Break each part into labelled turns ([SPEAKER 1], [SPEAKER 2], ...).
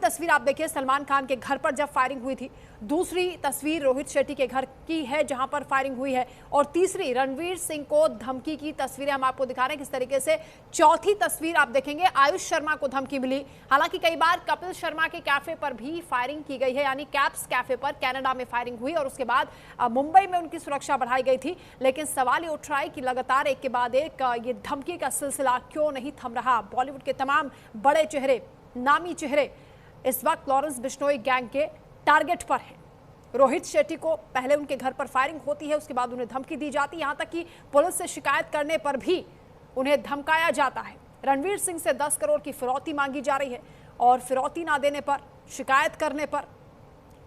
[SPEAKER 1] तस्वीर आप देखिए सलमान खान के घर पर जब फायरिंग हुई थी, दूसरी तस्वीर रोहित शेट्टी के घर की है जहां पर फायरिंग हुई है, और तीसरी रणवीर सिंह को धमकी की तस्वीरें हम आपको दिखा रहे हैं किस तरीके से। चौथी तस्वीर आप देखेंगे आयुष शर्मा को धमकी मिली। हालांकि कई बार कपिल शर्मा के कैफे पर भी फायरिंग की गई है, यानी कैप्स कैफे पर कनाडा में फायरिंग हुई और उसके बाद मुंबई में उनकी सुरक्षा बढ़ाई गई थी। लेकिन सवाल ये उठ रहा है कि लगातार एक के बाद एक ये धमकी का सिलसिला क्यों नहीं थम रहा। बॉलीवुड के तमाम बड़े चेहरे, नामी चेहरे इस वक्त लॉरेंस बिश्नोई गैंग के टारगेट पर है। रोहित शेट्टी को पहले उनके घर पर फायरिंग होती है, उसके बाद उन्हें धमकी दी जाती है, यहां तक कि पुलिस से शिकायत करने पर भी उन्हें धमकाया जाता है। रणवीर सिंह से 10 करोड़ की फिरौती मांगी जा रही है और फिरौती ना देने पर, शिकायत करने पर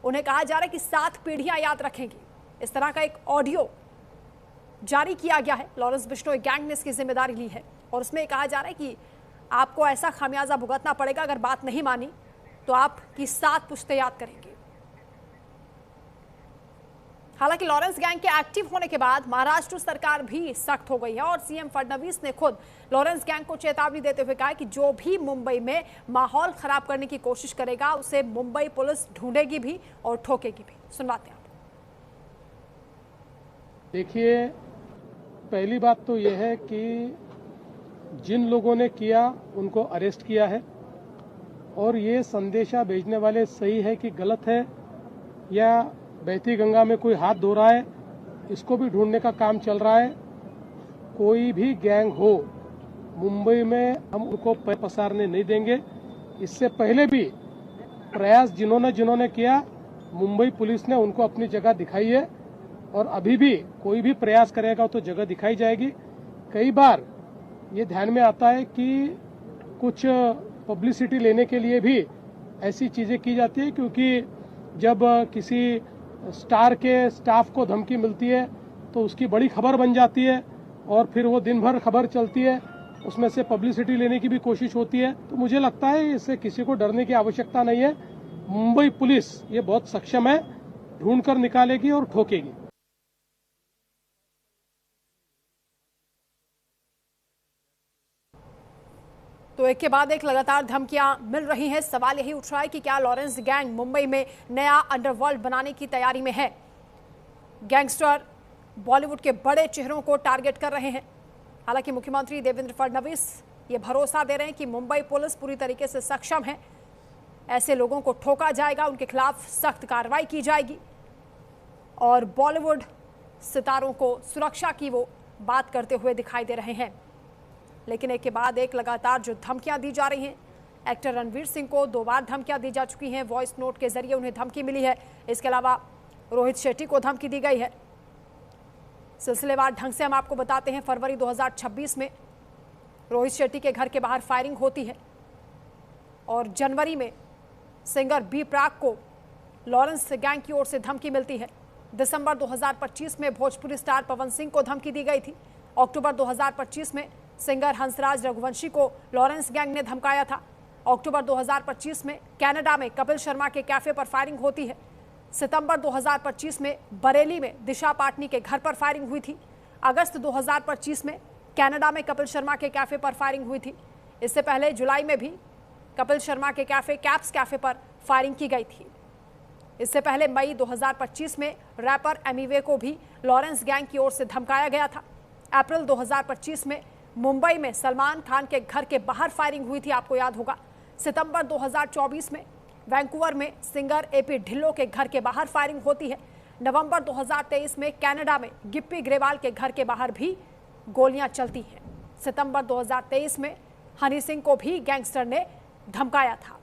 [SPEAKER 1] उन्हें कहा जा रहा है कि 7 पीढ़ियां याद रखेंगी। इस तरह का एक ऑडियो जारी किया गया है। लॉरेंस बिश्नोई गैंग ने इसकी जिम्मेदारी ली है और उसमें कहा जा रहा है कि आपको ऐसा खामियाजा भुगतना पड़ेगा, अगर बात नहीं मानी तो आपकी 7 पुश्तें याद करेंगे। हालांकि लॉरेंस गैंग के एक्टिव होने के बाद महाराष्ट्र सरकार भी सख्त हो गई है और सीएम फडणवीस ने खुद लॉरेंस गैंग को चेतावनी देते हुए कहा कि जो भी मुंबई में माहौल खराब करने की कोशिश करेगा उसे मुंबई पुलिस ढूंढेगी भी और ठोकेगी भी। सुनवाते हैं आपको।
[SPEAKER 2] देखिए, पहली बात तो यह है कि जिन लोगों ने किया उनको अरेस्ट किया है और ये संदेशा भेजने वाले सही है कि गलत है या बहती गंगा में कोई हाथ धो रहा है, इसको भी ढूंढने का काम चल रहा है। कोई भी गैंग हो मुंबई में हम उनको पैर पसारने नहीं देंगे। इससे पहले भी प्रयास जिन्होंने किया, मुंबई पुलिस ने उनको अपनी जगह दिखाई है और अभी भी कोई भी प्रयास करेगा तो जगह दिखाई जाएगी। कई बार ये ध्यान में आता है कि कुछ पब्लिसिटी लेने के लिए भी ऐसी चीजें की जाती है, क्योंकि जब किसी स्टार के स्टाफ को धमकी मिलती है तो उसकी बड़ी खबर बन जाती है और फिर वो दिन भर खबर चलती है, उसमें से पब्लिसिटी लेने की भी कोशिश होती है। तो मुझे लगता है इससे किसी को डरने की आवश्यकता नहीं है। मुंबई पुलिस ये बहुत सक्षम है, ढूंढकर निकालेगी और ठोकेगी।
[SPEAKER 1] तो एक के बाद एक लगातार धमकियां मिल रही हैं। सवाल यही उठ रहा है कि क्या लॉरेंस गैंग मुंबई में नया अंडरवर्ल्ड बनाने की तैयारी में है। गैंगस्टर बॉलीवुड के बड़े चेहरों को टारगेट कर रहे हैं। हालांकि मुख्यमंत्री देवेंद्र फडणवीस ये भरोसा दे रहे हैं कि मुंबई पुलिस पूरी तरीके से सक्षम है, ऐसे लोगों को ठोका जाएगा, उनके खिलाफ सख्त कार्रवाई की जाएगी और बॉलीवुड सितारों को सुरक्षा की वो बात करते हुए दिखाई दे रहे हैं। लेकिन एक के बाद एक लगातार जो धमकियां दी जा रही हैं, एक्टर रणवीर सिंह को 2 बार धमकियां दी जा चुकी हैं, वॉइस नोट के जरिए उन्हें धमकी मिली है। इसके अलावा रोहित शेट्टी को धमकी दी गई है। सिलसिलेवार ढंग से हम आपको बताते हैं, फरवरी 2026 में रोहित शेट्टी के घर के बाहर फायरिंग होती है और जनवरी में सिंगर बी प्राक को लॉरेंस गैंग की ओर से धमकी मिलती है। दिसंबर 2025 में भोजपुरी स्टार पवन सिंह को धमकी दी गई थी। अक्टूबर 2025 में सिंगर हंसराज रघुवंशी को लॉरेंस गैंग ने धमकाया था। अक्टूबर 2025 में कनाडा में कपिल शर्मा के कैफे पर फायरिंग होती है। सितंबर 2025 में बरेली में दिशा पाटनी के घर पर फायरिंग हुई थी। अगस्त 2025 में कनाडा में कपिल शर्मा के कैफे पर फायरिंग हुई थी। इससे पहले जुलाई में भी कपिल शर्मा के कैफे कैप्स कैफे पर फायरिंग की गई थी। इससे पहले मई 2025 में रैपर एमिवे को भी लॉरेंस गैंग की ओर से धमकाया गया था। अप्रैल 2025 में मुंबई में सलमान खान के घर के बाहर फायरिंग हुई थी, आपको याद होगा। सितंबर 2024 में वैंकूवर में सिंगर एपी ढिल्लो के घर के बाहर फायरिंग होती है। नवंबर 2023 में कनाडा में गिप्पी ग्रेवाल के घर के बाहर भी गोलियां चलती हैं। सितंबर 2023 में हनी सिंह को भी गैंगस्टर ने धमकाया था।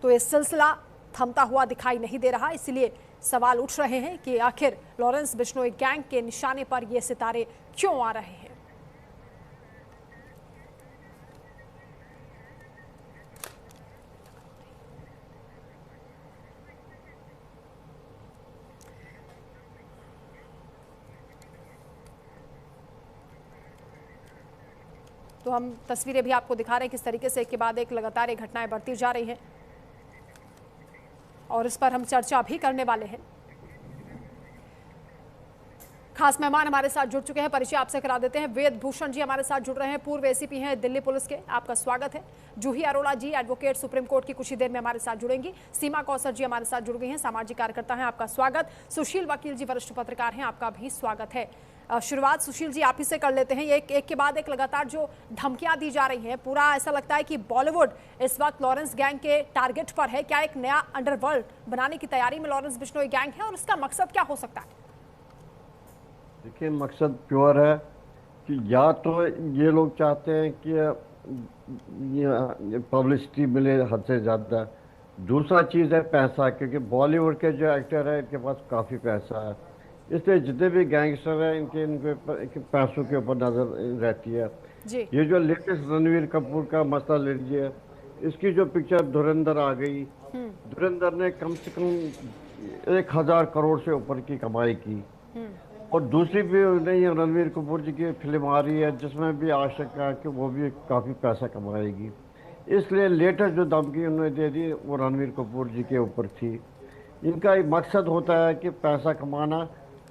[SPEAKER 1] तो ये सिलसिला थमता हुआ दिखाई नहीं दे रहा, इसलिए सवाल उठ रहे हैं कि आखिर लॉरेंस बिश्नोई गैंग के निशाने पर ये सितारे क्यों आ रहे हैं। तो हम तस्वीरें भी आपको दिखा रहे हैं किस तरीके से एक के बाद एक लगातार ये घटनाएं बढ़ती जा रही हैं और इस पर हम चर्चा भी करने वाले हैं। खास मेहमान हमारे साथ जुड़ चुके हैं, परिचय आपसे करा देते हैं। वेद भूषण जी हमारे साथ जुड़ रहे हैं, पूर्व एसीपी हैं दिल्ली पुलिस के, आपका स्वागत है। जूही अरोड़ा जी एडवोकेट सुप्रीम कोर्ट की कुछ ही देर में हमारे साथ जुड़ेंगी। सीमा कौसर जी हमारे साथ जुड़ गई हैं, सामाजिक कार्यकर्ता हैं, आपका स्वागत। सुशील वकील जी वरिष्ठ पत्रकार हैं, आपका भी स्वागत है। शुरुआत सुशील जी आप ही से कर लेते हैं। एक के बाद एक लगातार जो धमकियां दी जा रही हैं, पूरा ऐसा लगता है कि बॉलीवुड इस वक्त लॉरेंस गैंग के टारगेट पर है। क्या एक नया अंडरवर्ल्ड बनाने की तैयारी में लॉरेंस बिश्नोई गैंग है और इसका मकसद क्या हो सकता है?
[SPEAKER 3] देखिए, मकसद प्योर है कि या तो ये लोग चाहते हैं कि ये पब्लिसिटी मिले हद से ज़्यादा। दूसरा चीज़ है पैसा, क्योंकि बॉलीवुड के जो एक्टर है इनके पास काफ़ी पैसा है, इसलिए जितने भी गैंगस्टर हैं इनके पैसों के ऊपर नजर रहती है
[SPEAKER 1] जी।
[SPEAKER 3] ये जो लेटेस्ट रणवीर कपूर का मसला ले लीजिए, इसकी जो पिक्चर धुरंधर आ गई, धुरंधर ने कम से कम 1000 करोड़ से ऊपर की कमाई की। और दूसरी भी नहीं, रणवीर कपूर जी की फिल्म आ रही है जिसमें भी आशक है कि वो भी काफ़ी पैसा कमाएगी, इसलिए लेटेस्ट जो धमकी उन्होंने दे दी वो रणवीर कपूर जी के ऊपर थी। इनका एक मकसद होता है कि पैसा कमाना,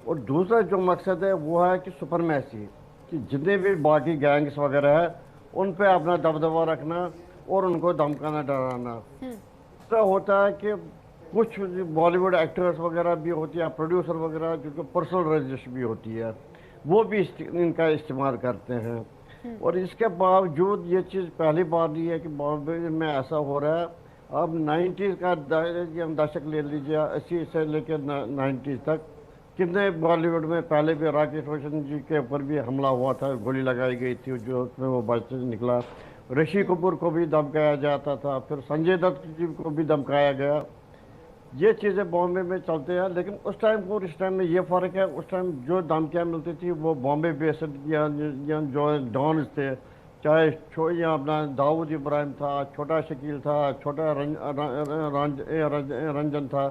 [SPEAKER 3] और दूसरा जो मकसद है वो है कि सुपरमैसी, कि जितने भी बाकी गैंग्स वगैरह है उन पे अपना दबदबा रखना और उनको धमकाना, डराना। दूसरा होता है कि कुछ बॉलीवुड एक्टर्स वगैरह भी होती है, प्रोड्यूसर वगैरह, जिनको पर्सनल रजिश भी होती है, वो भी इनका इस्तेमाल करते हैं। और इसके बावजूद ये चीज़ पहली बार नहीं है कि बॉम्बे में ऐसा हो रहा है। अब 90s का दशक ले लीजिए, 80 से लेकर 90s तक कितने बॉलीवुड में पहले भी राकेश रोशन जी के ऊपर भी हमला हुआ था, गोली लगाई गई थी, जो उसमें वो बच निकला। ऋषि कपूर को भी धमकाया जाता था, फिर संजय दत्त जी को भी धमकाया गया। ये चीज़ें बॉम्बे में चलते हैं, लेकिन उस टाइम और इस टाइम में ये फ़र्क है, उस टाइम जो धमकियाँ मिलती थी वो बॉम्बे बेस्ड या जो डॉन्स थे, चाहे या अपना दाऊद इब्राहिम था, छोटा शकील था, छोटा रंजन था,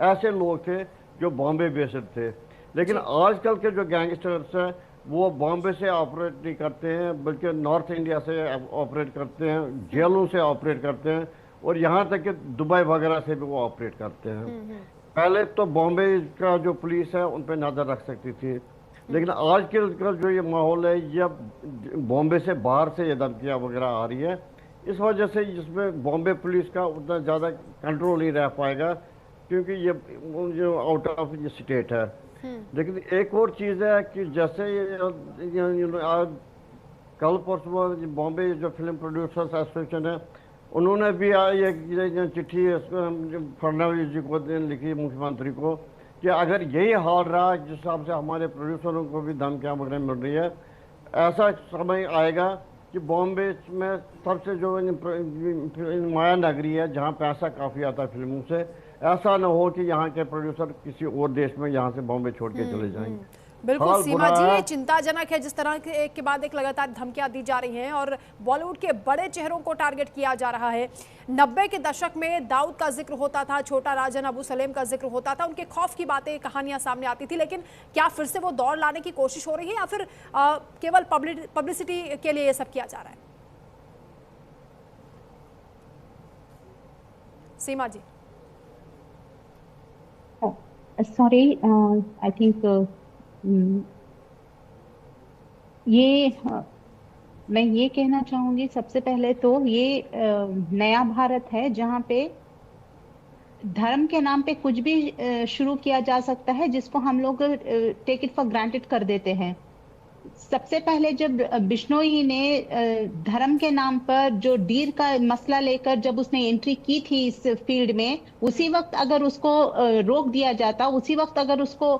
[SPEAKER 3] ऐसे लोग थे जो बॉम्बे बेस्ड थे। लेकिन आजकल के जो गैंगस्टर्स हैं वो बॉम्बे से ऑपरेट नहीं करते हैं, बल्कि नॉर्थ इंडिया से ऑपरेट करते हैं, जेलों से ऑपरेट करते हैं, और यहाँ तक कि दुबई वगैरह से भी वो ऑपरेट करते हैं। पहले तो बॉम्बे का जो पुलिस है उन पर नज़र रख सकती थी, लेकिन आज के जो ये माहौल है, ये बॉम्बे से बाहर से ये धमकियाँ वगैरह आ रही है, इस वजह से इसमें बॉम्बे पुलिस का उतना ज़्यादा कंट्रोल नहीं रह पाएगा, क्योंकि ये जो आउट ऑफ ये स्टेट है। लेकिन एक और चीज़ है कि जैसे आज कल परसों बॉम्बे जो फिल्म प्रोड्यूसर्स एसोसिएशन है, उन्होंने भी ये चिट्ठी फडणवीस जी को लिखी, मुख्यमंत्री को, कि अगर यही हाल रहा जिस हिसाब से हमारे प्रोड्यूसरों को भी धमकियाँ वगैरह मिल रही है, ऐसा समय आएगा कि बॉम्बे में सबसे जो माया नगरी है जहाँ पैसा काफ़ी आता है फिल्मों से, ऐसा ना हो कि यहाँ के प्रोड्यूसर किसी और देश में यहाँ से बॉम्बे छोड़ के चले जाएंगे।
[SPEAKER 1] बिल्कुल सीमा जी, ये चिंताजनक है जिस तरह के एक के बाद एक लगातार धमकियां दी जा रही हैं और बॉलीवुड के बड़े चेहरों को टारगेट किया जा रहा है। 90 के दशक में दाऊद का जिक्र होता था, छोटा राजन, अबू सलेम का जिक्र होता था, उनके खौफ की बातें, कहानियां सामने आती थी, लेकिन क्या फिर से वो दौड़ लाने की कोशिश हो रही है या फिर केवल पब्लिसिटी के लिए ये सब किया जा रहा है? सीमा जी।
[SPEAKER 4] सॉरी, आई थिंक मैं ये कहना चाहूंगी, सबसे पहले तो ये नया भारत है जहाँ पे धर्म के नाम पे कुछ भी शुरू किया जा सकता है, जिसको हम लोग टेक इट फॉर ग्रांटेड कर देते हैं। सबसे पहले जब बिश्नोई ने धर्म के नाम पर जो डीर का मसला लेकर जब उसने एंट्री की थी इस फील्ड में, उसी वक्त अगर उसको रोक दिया जाता, उसी वक्त अगर उसको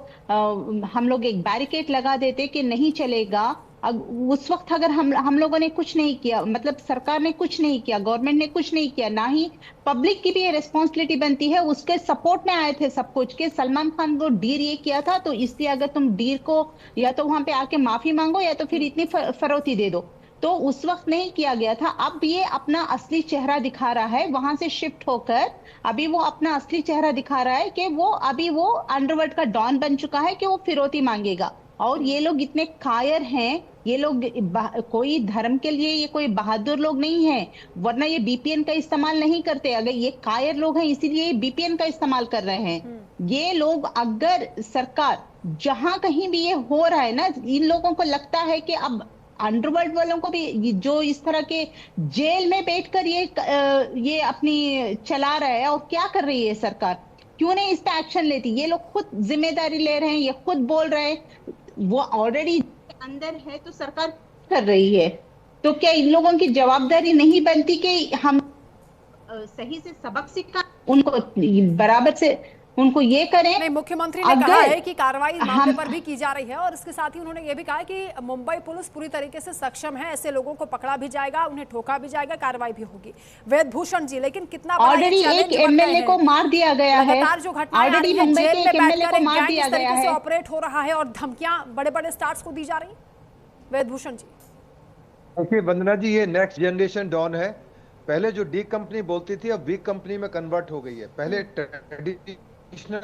[SPEAKER 4] हम लोग एक बैरिकेड लगा देते कि नहीं चलेगा, उस वक्त अगर हम लोगों ने कुछ नहीं किया, मतलब सरकार ने कुछ नहीं किया, गवर्नमेंट ने कुछ नहीं किया, ना ही पब्लिक की भी ये रिस्पॉन्सिबिलिटी बनती है, उसके सपोर्ट में आए थे सब कुछ, कि सलमान खान को डीर ये किया था तो इसलिए अगर तुम डीर को या तो वहां पे आके माफी मांगो या तो फिर इतनी फरोती दे दो, तो उस वक्त नहीं किया गया था। अब ये अपना असली चेहरा दिखा रहा है, वहां से शिफ्ट होकर अभी वो अपना असली चेहरा दिखा रहा है कि वो अभी वो अंडरवर्ल्ड का डॉन बन चुका है, कि वो फिरौती मांगेगा। और ये लोग इतने कायर हैं, ये लोग कोई धर्म के लिए ये कोई बहादुर लोग नहीं हैं, वरना ये बीपीएन का इस्तेमाल नहीं करते। अगर ये कायर लोग हैं इसीलिए बीपीएन का इस्तेमाल कर रहे हैं। ये लोग, अगर सरकार जहां कहीं भी ये हो रहा है ना, इन लोगों को लगता है कि अब अंडरवर्ल्ड वालों को भी, जो इस तरह के जेल में बैठकर ये अपनी चला रहा है, और क्या कर रही है सरकार, क्यों नहीं इस पे एक्शन लेती? ये लोग खुद जिम्मेदारी ले रहे हैं, ये खुद बोल रहे हैं, वो ऑलरेडी अंदर है तो सरकार कर रही है। तो क्या इन लोगों की जवाबदारी नहीं बनती कि हम सही से सबक सिखा उनको, बराबर से उनको ये करें?
[SPEAKER 1] नहीं, मुख्यमंत्री ने कहा है कि कार्रवाई मामले पर भी की जा रही है और इसके साथ ही उन्होंने ये भी कहा कि मुंबई पुलिस पूरी तरीके से सक्षम है, ऐसे लोगों को पकड़ा भी जाएगा, उन्हें ठोका भी जाएगा, कार्रवाई भी होगी। वेदभूषण जी, लेकिन कितना
[SPEAKER 4] ऑलरेडी एक एमएलए को मार दिया गया है,
[SPEAKER 1] लगातार जो घटना
[SPEAKER 4] ऑलरेडी मुंबई के एक एमएलए को मार दिया गया है,
[SPEAKER 1] ऑपरेट हो रहा है और धमकियां बड़े बड़े स्टार्स को दी जा रही। वेदभूषण जी,
[SPEAKER 5] देखिए वंदना जी, ये नेक्स्ट जनरेशन डॉन है। पहले जो डी कंपनी बोलती थी अब वीक कंपनी में कन्वर्ट हो गई है। पहले ट्रेडिशनल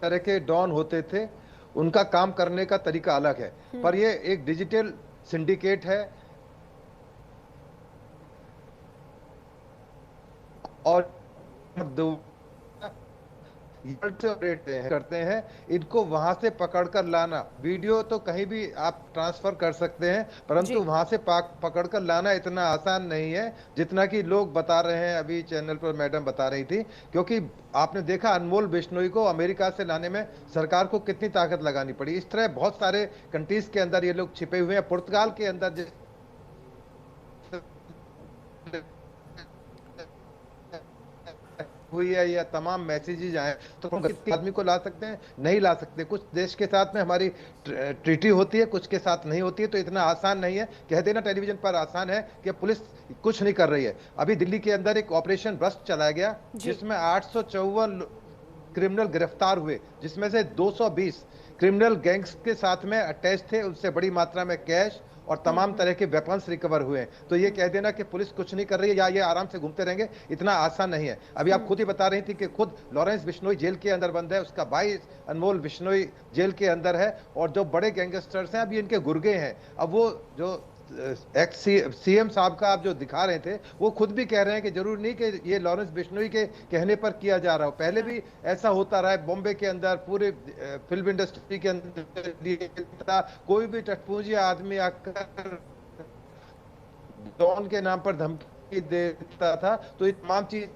[SPEAKER 5] तरह के डॉन होते थे, उनका काम करने का तरीका अलग है, पर ये एक डिजिटल सिंडिकेट है और करते हैं। इनको वहां से पकड़कर लाना, वीडियो तो कहीं भी आप ट्रांसफर कर सकते हैं, परंतु वहां से पकड़कर लाना इतना आसान नहीं है जितना कि लोग बता रहे हैं। अभी चैनल पर मैडम बता रही थी, क्योंकि आपने देखा अनमोल बिश्नोई को अमेरिका से लाने में सरकार को कितनी ताकत लगानी पड़ी। इस तरह बहुत सारे कंट्रीज के अंदर ये लोग छिपे हुए हैं। पुर्तगाल के अंदर हुई है या तमाम मैसेजेज आए तो आदमी को ला सकते हैं, नहीं ला सकते। कुछ देश के साथ में हमारी ट्रीटी होती है, कुछ के साथ नहीं होती है, तो इतना आसान नहीं है। कह देना टेलीविजन पर आसान है कि पुलिस कुछ नहीं कर रही है। अभी दिल्ली के अंदर एक ऑपरेशन ब्रस्ट चलाया गया जिसमें 854 क्रिमिनल गिरफ्तार हुए, जिसमें से 220 क्रिमिनल गैंग्स के साथ में अटैच थे, उससे बड़ी मात्रा में कैश और तमाम तरह के वेपन्स रिकवर हुए हैं। तो ये कह देना कि पुलिस कुछ नहीं कर रही है या ये आराम से घूमते रहेंगे, इतना आसान नहीं है। अभी आप खुद ही बता रही थी कि खुद लॉरेंस बिश्नोई जेल के अंदर बंद है, उसका भाई अनमोल बिश्नोई जेल के अंदर है, और जो बड़े गैंगस्टर्स हैं अभी इनके गुर्गे हैं। अब वो जो एक्स सीएम साहब का आप जो दिखा रहे थे, वो खुद भी कह रहे हैं कि जरूर नहीं कि ये लॉरेंस बिश्नोई के कहने पर किया जा रहा हो, पहले भी ऐसा होता रहा है। बॉम्बे के अंदर पूरे फिल्म इंडस्ट्री के अंदर कोई भी टटपूंजिया आदमी आकर डॉन के नाम पर धमकी देता था, तो ये तमाम चीज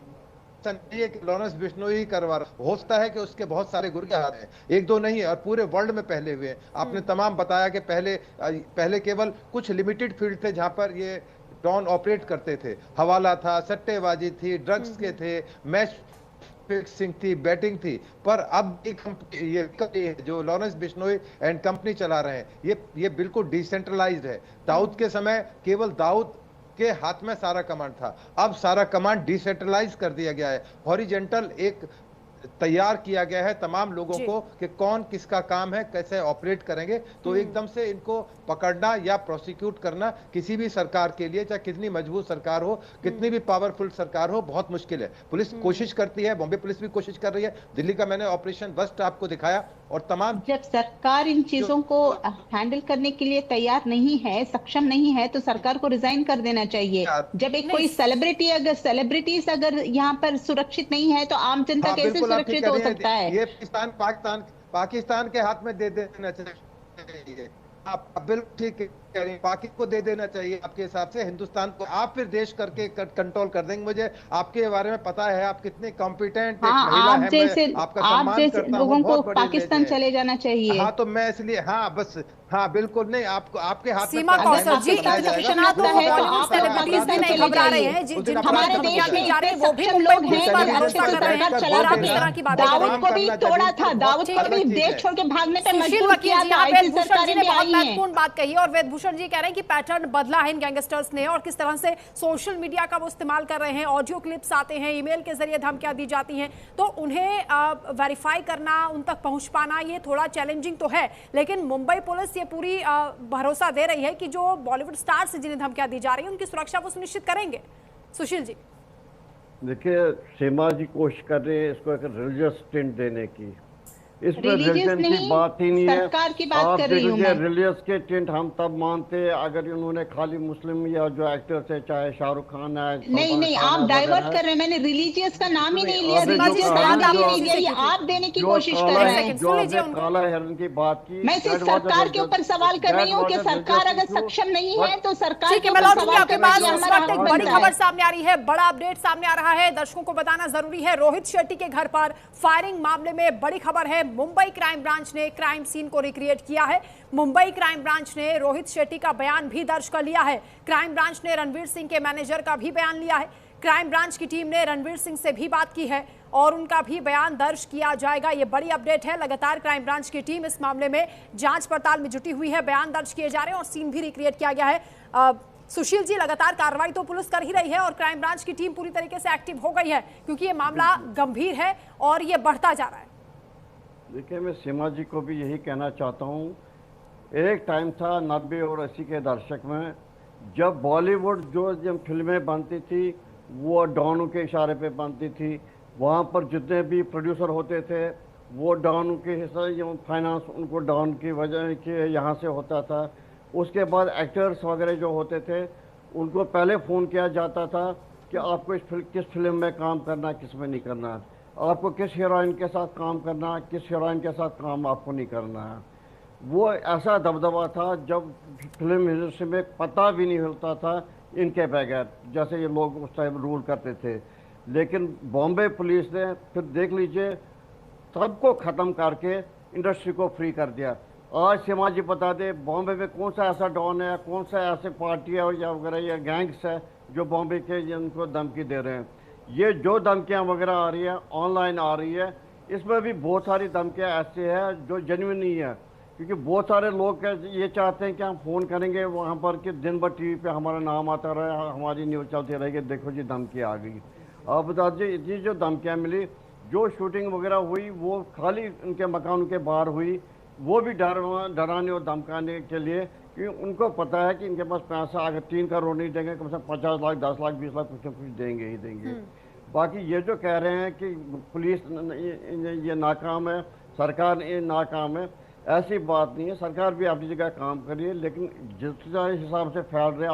[SPEAKER 5] लॉरेंस बिश्नोई ही करवा रहा। हो सकता है कि उसके बहुत सारे गुर्गे हाथ हैं, एक दो नहीं है, और पूरे वर्ल्ड में पहले हुए हैं। आपने तमाम बताया कि पहले केवल कुछ लिमिटेड फील्ड थे जहां पर ये डॉन ऑपरेट करते थे। हवाला था, सट्टेबाजी थी, ड्रग्स के थे, मैच फिक्सिंग थी, बैटिंग थी। पर अब ये जो लॉरेंस बिश्नोई एंड कंपनी चला रहे हैं, ये बिल्कुल डिसेंट्रलाइज्ड है। दाऊद के समय केवल दाऊद के हाथ में सारा कमांड था, अब सारा कमांड डिसेंट्रलाइज कर दिया गया है। हॉरिजेंटल एक तैयार किया गया है तमाम लोगों को कि कौन किसका काम है, कैसे ऑपरेट करेंगे। तो एकदम से इनको पकड़ना या प्रोसिक्यूट करना किसी भी सरकार के लिए, चाहे कितनी मजबूत सरकार हो, कितनी भी पावरफुल सरकार हो, बहुत मुश्किल है। पुलिस कोशिश करती है, बॉम्बे पुलिस भी कोशिश कर रही है। दिल्ली का मैंने ऑपरेशन बस्ट आपको दिखाया, और तमाम
[SPEAKER 4] जब सरकार इन चीजों को हैंडल करने के लिए तैयार नहीं है, सक्षम नहीं है, तो सरकार को रिजाइन कर देना चाहिए। जब एक कोई सेलिब्रिटीज अगर यहाँ पर सुरक्षित नहीं है, तो आम जनता कैसे सुरक्षित हो सकता है?
[SPEAKER 5] ये पाकिस्तान के हाथ में दे देना चाहिए। आप बिल्कुल ठीक कह रही हैं, पाकिस्तान को दे देना चाहिए आपके हिसाब से, हिंदुस्तान को आप फिर देश करके कंट्रोल कर देंगे। मुझे आपके बारे में पता है, आप कितने कॉम्पिटेंट महिला हैं, मैं आपका सम्मान करता हूं।
[SPEAKER 4] लोगों को पाकिस्तान चले जाना चाहिए।
[SPEAKER 5] हाँ, तो मैं इसलिए बस बिल्कुल नहीं, आपको आपके हाथ में
[SPEAKER 1] सीमा कौशल जी,
[SPEAKER 4] हमारे देश में वो भी लोग हैं दाऊद को भी तोड़ा था, दाऊद को भी देश छोड़ के भागने पर मजबूर किया था। ऐसी सरकारें भी आई हैं।
[SPEAKER 1] महत्वपूर्ण बात कही, और वेदभूषण जी कह रहे हैं कि पैटर्न बदला है इन गैंगस्टर्स ने, और किस तरह से सोशल मीडिया का वो इस्तेमाल कर रहे हैं। ऑडियो क्लिप्स आते हैं, ईमेल के जरिए धमकियां दी जाती हैं, तो उन्हें वेरीफाई करना, उन तक पहुंच पाना, ये थोड़ा चैलेंजिंग तो है। लेकिन मुंबई पुलिस ये पूरी भरोसा दे रही है कि जो बॉलीवुड स्टार्स जिन्हें धमकियां दी जा रही है, उनकी सुरक्षा वो सुनिश्चित करेंगे। सुशील जी,
[SPEAKER 3] देखिए, सीमा जी कोशिश कर रहे हैं इसको एक रिलीजियस टिंट देने की, इसमें
[SPEAKER 4] Religious
[SPEAKER 3] रिलीजन की
[SPEAKER 4] नहीं,
[SPEAKER 3] बात ही नहीं है।
[SPEAKER 4] सरकार की बात
[SPEAKER 3] आप
[SPEAKER 4] कर रही हूँ
[SPEAKER 3] देखिए,
[SPEAKER 4] मैं।
[SPEAKER 3] रिलीजियस के टेंट हम तब मानते हैं अगर इन्होंने खाली मुस्लिम या जो एक्टर्स है, चाहे शाहरुख खान है,
[SPEAKER 4] नहीं
[SPEAKER 3] सलमान
[SPEAKER 4] नहीं,
[SPEAKER 3] खान
[SPEAKER 4] आप
[SPEAKER 3] है
[SPEAKER 4] डाइवर्ट
[SPEAKER 3] वगैरह,
[SPEAKER 4] कर रहे हैं। मैंने रिलीजियस का नाम ही नहीं लिया,
[SPEAKER 3] आपने
[SPEAKER 1] सीमा
[SPEAKER 3] जो
[SPEAKER 1] जी,
[SPEAKER 4] रिलीजियस
[SPEAKER 3] कहा
[SPEAKER 4] नाम
[SPEAKER 3] ना,
[SPEAKER 4] ही
[SPEAKER 1] आपने
[SPEAKER 4] नहीं
[SPEAKER 1] उसी
[SPEAKER 4] लिया,
[SPEAKER 1] से
[SPEAKER 4] ये
[SPEAKER 1] की थी।
[SPEAKER 4] आप देने की
[SPEAKER 3] जो
[SPEAKER 4] कोशिश कर
[SPEAKER 3] काला
[SPEAKER 4] रहे
[SPEAKER 3] है,
[SPEAKER 4] हैं।
[SPEAKER 3] जो
[SPEAKER 1] सुन लीजिए
[SPEAKER 3] आपने
[SPEAKER 1] उनको।
[SPEAKER 3] काला हेरन की बात की,
[SPEAKER 4] मैं सिर्फ
[SPEAKER 3] that was a
[SPEAKER 4] सरकार के ऊपर सवाल कर रही हूँ कि
[SPEAKER 3] that was a
[SPEAKER 4] सरकार अगर
[SPEAKER 3] religious issue,
[SPEAKER 4] सक्षम नहीं है
[SPEAKER 3] but
[SPEAKER 4] तो सरकार
[SPEAKER 1] ठीक
[SPEAKER 4] के
[SPEAKER 1] है, मैं
[SPEAKER 4] ऊपर
[SPEAKER 1] लौटूंगी
[SPEAKER 4] सवाल
[SPEAKER 1] आपके
[SPEAKER 4] करना
[SPEAKER 1] पास।
[SPEAKER 4] ये
[SPEAKER 1] इस
[SPEAKER 4] हमारा
[SPEAKER 1] वक्त
[SPEAKER 4] हक
[SPEAKER 1] एक बड़ी
[SPEAKER 4] बनता
[SPEAKER 1] खबर
[SPEAKER 4] है।
[SPEAKER 1] सामने आ रही है, बड़ा अपडेट सामने आ रहा है, दर्शकों को बताना जरूरी है। रोहित शेट्टी के घर पर फायरिंग मामले में बड़ी खबर है। मुंबई क्राइम ब्रांच ने क्राइम सीन को रिक्रिएट किया है। मुंबई क्राइम ब्रांच ने रोहित शेट्टी का बयान भी दर्ज कर लिया है। क्राइम ब्रांच ने रणवीर सिंह के मैनेजर का भी बयान लिया है। क्राइम ब्रांच की टीम ने रणवीर सिंह से भी बात की है और उनका भी बयान दर्ज किया जाएगा। ये बड़ी अपडेट है। लगातार क्राइम ब्रांच की टीम इस मामले में जांच पड़ताल में जुटी हुई है। बयान दर्ज किए जा रहे हैं और सीन भी रिक्रिएट किया गया है। सुशील जी, लगातार कार्रवाई तो पुलिस कर ही रही है और क्राइम ब्रांच की टीम पूरी तरीके से एक्टिव हो गई है क्योंकि ये मामला गंभीर है और ये बढ़ता जा रहा है।
[SPEAKER 3] देखिए, मैं सीमा जी को भी यही कहना चाहता हूँ, एक टाइम था 90 और 80 के दशक में, जब बॉलीवुड जो जब फिल्में बनती थी वो डॉनों के इशारे पे बनती थी। वहाँ पर जितने भी प्रोड्यूसर होते थे वो डॉन के हिस्से, फाइनेंस उनको डॉन की वजह के यहाँ से होता था। उसके बाद एक्टर्स वगैरह जो होते थे उनको पहले फ़ोन किया जाता था कि आपको किस फिल्म में काम करना, किस में नहीं करना, आपको किस हीरोइन के साथ काम करना, किस हीरोइन के साथ काम आपको नहीं करना है। वो ऐसा दबदबा था जब फिल्म इंडस्ट्री में पता भी नहीं होता था इनके बगैर, जैसे ये लोग उस टाइम रूल करते थे। लेकिन बॉम्बे पुलिस ने फिर देख लीजिए सबको ख़त्म करके इंडस्ट्री को फ्री कर दिया। आज सीमा जी बता दे, बॉम्बे में कौन सा ऐसा डॉन है, कौन सा ऐसे पार्टी है या वगैरह या गैंग्स है जो बॉम्बे के जिनको धमकी दे रहे हैं। ये जो धमकियाँ वगैरह आ रही है, ऑनलाइन आ रही है, इसमें भी बहुत सारी धमकियाँ ऐसी हैं जो जेन्युइन नहीं है। क्योंकि बहुत सारे लोग ये चाहते हैं कि हम फ़ोन करेंगे वहाँ पर कि दिन भर टीवी पे हमारा नाम आता रहे, हमारी न्यूज़ चलती रहेगी, देखो जी धमकी आ गई। आप बता दीजिए, इतनी जो धमकियाँ मिली, जो शूटिंग वगैरह हुई वो खाली उनके मकान के बाहर हुई, वो भी डराने और धमकाने के लिए, क्योंकि उनको पता है कि इनके पास पैसा अगर 3 करोड़ नहीं देंगे, कम से कम 50 लाख, 10 लाख, 20 लाख कुछ न कुछ देंगे ही देंगे। बाकी ये जो कह रहे हैं कि पुलिस ये नाकाम है, सरकार ये नाकाम है, ऐसी बात नहीं है। सरकार भी अपनी जगह काम कर रही है, लेकिन जिस हिसाब से फैल रहे